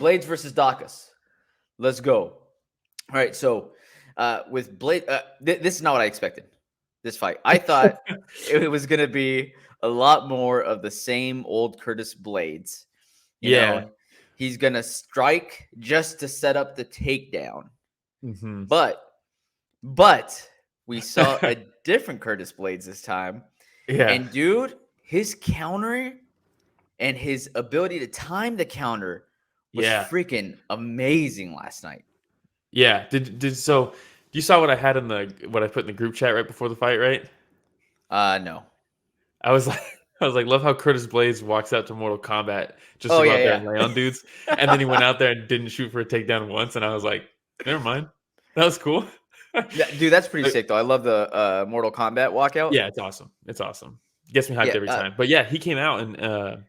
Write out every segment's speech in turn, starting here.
Blaydes versus Daukaus. Let's go. All right, so with Blaydes, this is not what I expected. This fight, I thought it was gonna be a lot more of the same old Curtis Blaydes. You know, he's gonna strike just to set up the takedown. But we saw a different Curtis Blaydes this time. Yeah. And dude, his counter and his ability to time the counter was freaking amazing last night. Yeah. So you saw what I had in what I put in the group chat right before the fight, right? No. I was like, love how Curtis Blaydes walks out to Mortal Kombat just to go out there and lay on dudes. And then he went out there and didn't shoot for a takedown once. And I was like, never mind. That was cool. Yeah, dude, that's pretty sick though. I love the Mortal Kombat walkout. Yeah, it's awesome. It's awesome. Gets me hyped every time. But yeah, he came out and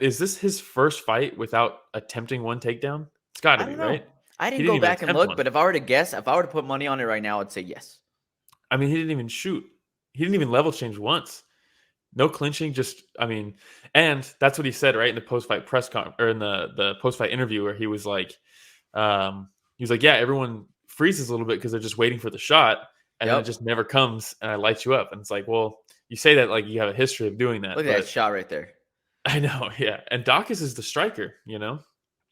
is this his first fight without attempting one takedown? It's got to be, right? I didn't go back and look, but if I were to guess, if I were to put money on it right now, I'd say yes. I mean, he didn't even shoot. He didn't even level change once. No clinching, just and that's what he said right in the post-fight press conference or in the post-fight interview where he was like, yeah, everyone freezes a little bit because they're just waiting for the shot, and then it just never comes, and I light you up, and it's like, well, you say that like you have a history of doing that. Look at that shot right there. I know, yeah, and Daukaus is the striker, you know.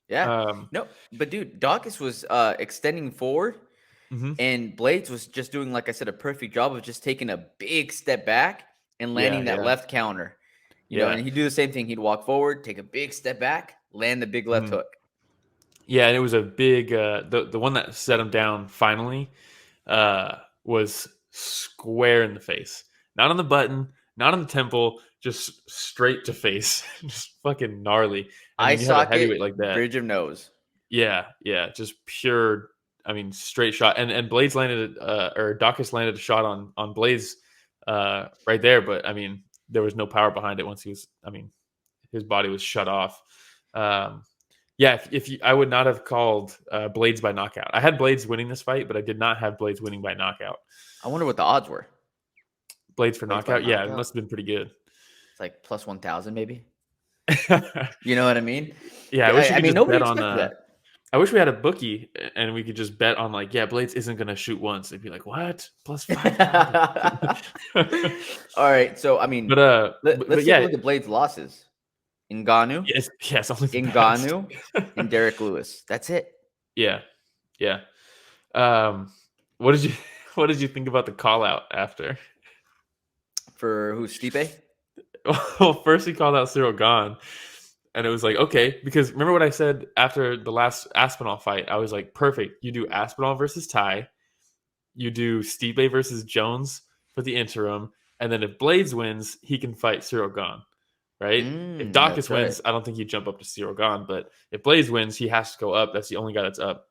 Yeah, no, but dude, Daukaus was extending forward, and Blaydes was just doing, like I said, a perfect job of just taking a big step back and landing that left counter. You know, and he'd do the same thing. He'd walk forward, take a big step back, land the big left hook. Yeah, and it was a big the one that set him down finally was square in the face. Not on the button, not on the temple, just straight to face. Just fucking gnarly. I saw a heavyweight like that. Bridge of nose. Yeah, just pure, straight shot. And Blaydes landed or Daukaus landed a shot on Blaydes right there, but there was no power behind it once he was his body was shut off. I would not have called Blaydes by knockout. I had Blaydes winning this fight, but I did not have Blaydes winning by knockout. I wonder what the odds were. Blaydes for knockout? Yeah, it must have been pretty good. It's like plus 1,000 maybe. You know what I mean? Yeah, I wish we could just bet on that. I wish we had a bookie and we could just bet on Blaydes isn't going to shoot once. They'd be like, what? Plus 5,000. All right, so let's take a look at Blaydes' losses. Ngannou. Yes, only Ngannou and Derek Lewis. That's it. Yeah. What did you think about the call out after? For who, Stipe? Well, first he called out Cyril Gane, and it was like, okay, because remember what I said after the last Aspinall fight? I was like, perfect. You do Aspinall versus Ty, you do Stipe versus Jones for the interim, and then if Blaydes wins, he can fight Cyril Gane. Right? If Daukaus wins, I don't think he'd jump up to Cyril Gane, but if Blaydes wins, he has to go up. That's the only guy that's up.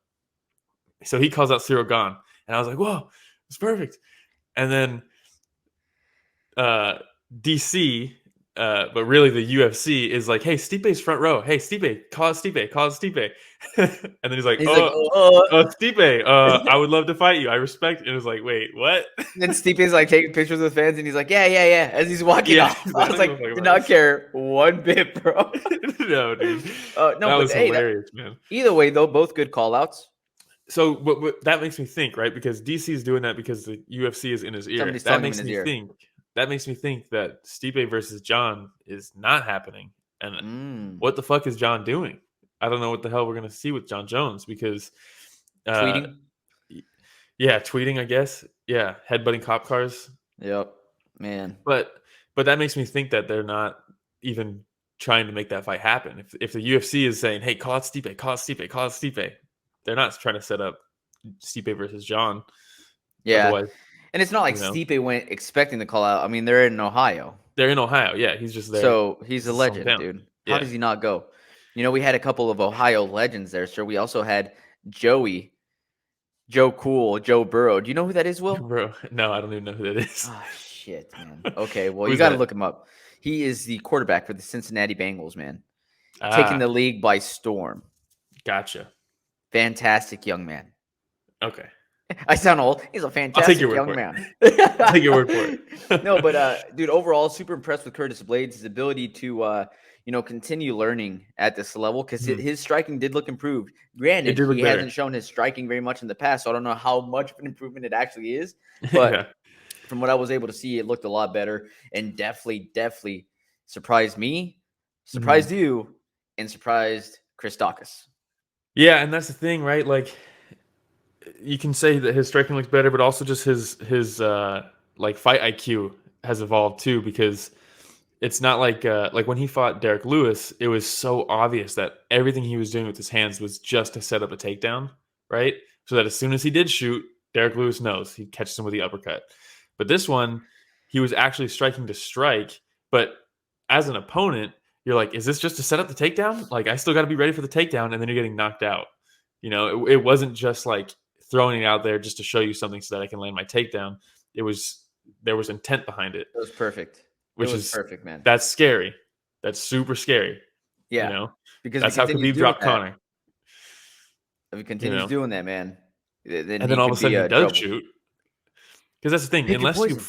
So he calls out Cyril Gane, and I was like, whoa, it's perfect. And then DC, but really the UFC is like, hey, Stipe's front row. Hey, Stipe, call out Stipe. And then he's like, Stipe, I would love to fight you. I respect. And it was like, wait, what? And Stipe's like taking pictures with fans, and he's like, yeah, as he's walking off. I was like, did not care one bit, bro. No, dude. No, that was hilarious, man. Either way, though, both good call outs. So what that makes me think, right? Because DC is doing that because the UFC is in his ear. That makes me think that Stipe versus John is not happening. And what the fuck is John doing? I don't know what the hell we're going to see with John Jones because tweeting. Yeah, tweeting, I guess. Yeah, headbutting cop cars. Yep, man. But that makes me think that they're not even trying to make that fight happen. If the UFC is saying, "Hey, call out Stipe," they're not trying to set up Stipe versus John. Yeah. Otherwise, and it's not like Stipe went expecting the call out. They're in Ohio. Yeah, he's just there. So he's a legend, dude. How does he not go? We had a couple of Ohio legends there, sir. We also had Joe Cool, Joe Burrow. Do you know who that is, Will? Bro, no, I don't even know who that is. Oh, shit, man. Okay, well, you got to look him up. He is the quarterback for the Cincinnati Bengals, man. Taking the league by storm. Gotcha. Fantastic young man. Okay. I sound old. He's a fantastic young man. I'll take your word for it. No, but dude, overall, super impressed with Curtis Blaydes. His ability to, continue learning at this level because Mhm. his striking did look improved. It Granted, did look he better. hasn't shown his striking very much in the past, so I don't know how much of an improvement it actually is. But Yeah. from what I was able to see, it looked a lot better and definitely surprised me, surprised you, and surprised Chris Daukaus. Yeah, and that's the thing, right? Like, you can say that his striking looks better, but also just his like fight IQ has evolved too, because it's not like when he fought Derek Lewis, it was so obvious that everything he was doing with his hands was just to set up a takedown, right? So that as soon as he did shoot, Derek Lewis knows he catches him with the uppercut. But this one, he was actually striking to strike. But as an opponent, you're like, is this just to set up the takedown? Like, I still got to be ready for the takedown, and then you're getting knocked out. It wasn't just like throwing it out there just to show you something so that I can land my takedown. There was intent behind it. It was perfect. Which it was is perfect, man. That's scary. That's super scary. Yeah, because That's how Khabib dropped Conor. If he continues doing that, man, then And he then all of could a sudden be he does trouble. shoot. Because that's the thing. Pick your poison.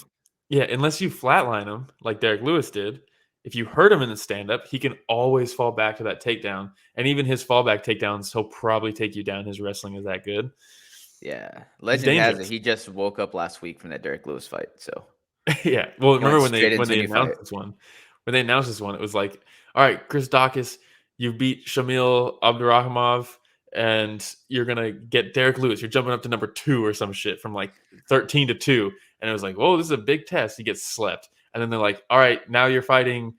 Unless you flatline him like Derek Lewis did, if you hurt him in the stand-up, he can always fall back to that takedown. And even his fallback takedowns, he'll probably take you down. His wrestling is that good. Yeah, legend has it. He just woke up last week from that Derek Lewis fight. So yeah, well, remember when they announced this one? When they announced this one, it was like, all right, Chris Daukaus, you beat Shamil Abdurakhimov, and you're gonna get Derek Lewis. You're jumping up to number 2 or some shit from like 13 to 2, and it was like, whoa, this is a big test. He gets slept, and then they're like, all right, now you're fighting.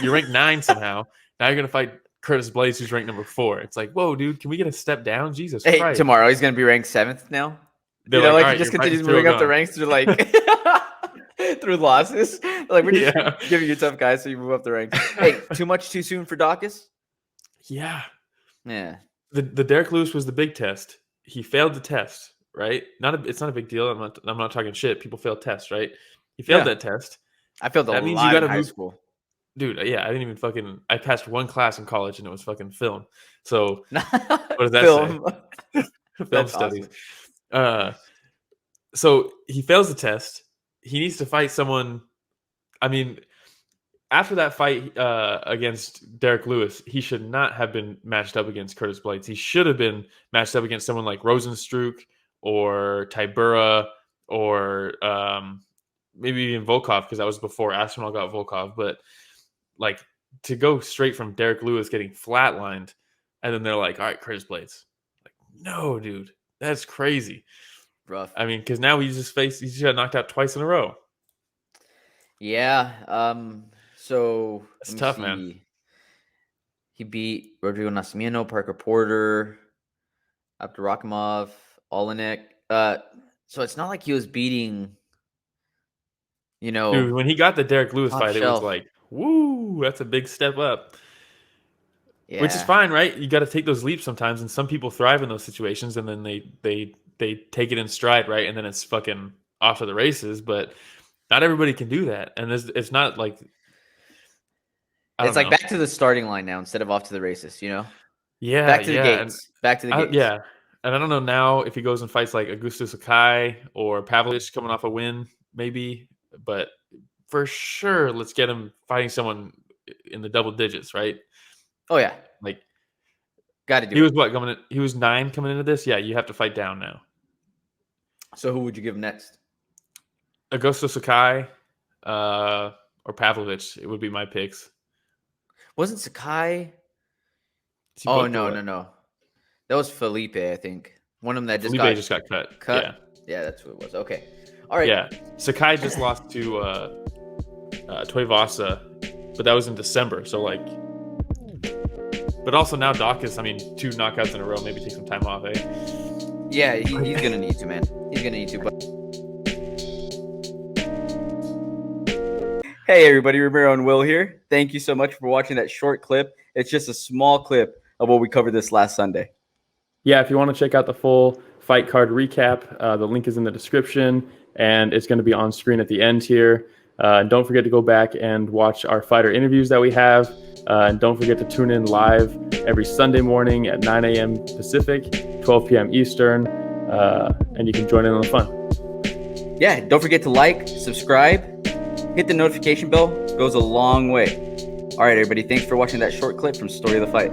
You're ranked 9 somehow. Now you're gonna fight Blaydes, who's ranked number 4. It's like, whoa, dude, can we get a step down? Jesus Christ! Tomorrow he's gonna be ranked 7th now. They're like, he just continues moving up the ranks through through losses. Like, we're just giving you tough guys, so you move up the ranks. Hey, too much too soon for Daukaus? Yeah. The Derek Lewis was the big test. He failed the test, right? It's not a big deal. I'm not talking shit. People fail tests, right? He failed that test. I failed a lot in high school. Dude, yeah, I didn't even I passed one class in college and it was fucking film. So what does that say? Film studies. Awesome. So he fails the test. He needs to fight someone. I mean, after that fight against Derek Lewis, he should not have been matched up against Curtis Blaydes. He should have been matched up against someone like Rosenstruck or Tybura or maybe even Volkov, because that was before Aspinall got Volkov. But like, to go straight from Derek Lewis getting flatlined, and then they're like, all right, Curtis Blaydes. Like, no, dude, that's crazy. Rough. I mean, because now he just got knocked out twice in a row. Yeah. So it's tough, man. He beat Rodrigo Nascimento, Parker Porter, Abdurakhimov, Olenek. So it's not like he was beating, Dude, when he got the Derek Lewis fight, it was like, woo, that's a big step up. Yeah. Which is fine, right? You got to take those leaps sometimes, and some people thrive in those situations, and then they take it in stride, right? And then it's fucking off to the races. But not everybody can do that, and it's not like it's like back to the starting line now instead of off to the races, Yeah, back to the gates. Back to the gates. Yeah, and I don't know now if he goes and fights like Augusto Sakai or Pavlovich coming off a win, maybe, but for sure, let's get him fighting someone in the double digits, right? Oh yeah, like got to do. He was what coming in? He was 9 coming into this. Yeah, you have to fight down now. So who would you give next? Augusto Sakai or Pavlovich. It would be my picks. Wasn't Sakai? Oh no. That was Felipe, I think. One of them that just got cut. Yeah, that's who it was. Okay, all right. Yeah, Sakai just lost to Tuivasa, but that was in December. So like, but also now Daukaus. I mean, 2 knockouts in a row. Maybe take some time off, eh? Yeah, he's gonna need to, man. He's gonna need to. But hey, everybody, Ramiro and Will here. Thank you so much for watching that short clip. It's just a small clip of what we covered this last Sunday. Yeah, if you want to check out the full fight card recap, the link is in the description, and it's going to be on screen at the end here. Don't forget to go back and watch our fighter interviews that we have. And don't forget to tune in live every Sunday morning at 9 a.m. Pacific, 12 p.m. Eastern, and you can join in on the fun. Yeah, don't forget to like, subscribe, hit the notification bell. It goes a long way. All All right, everybody. Thanks for watching that short clip from Story of the Fight.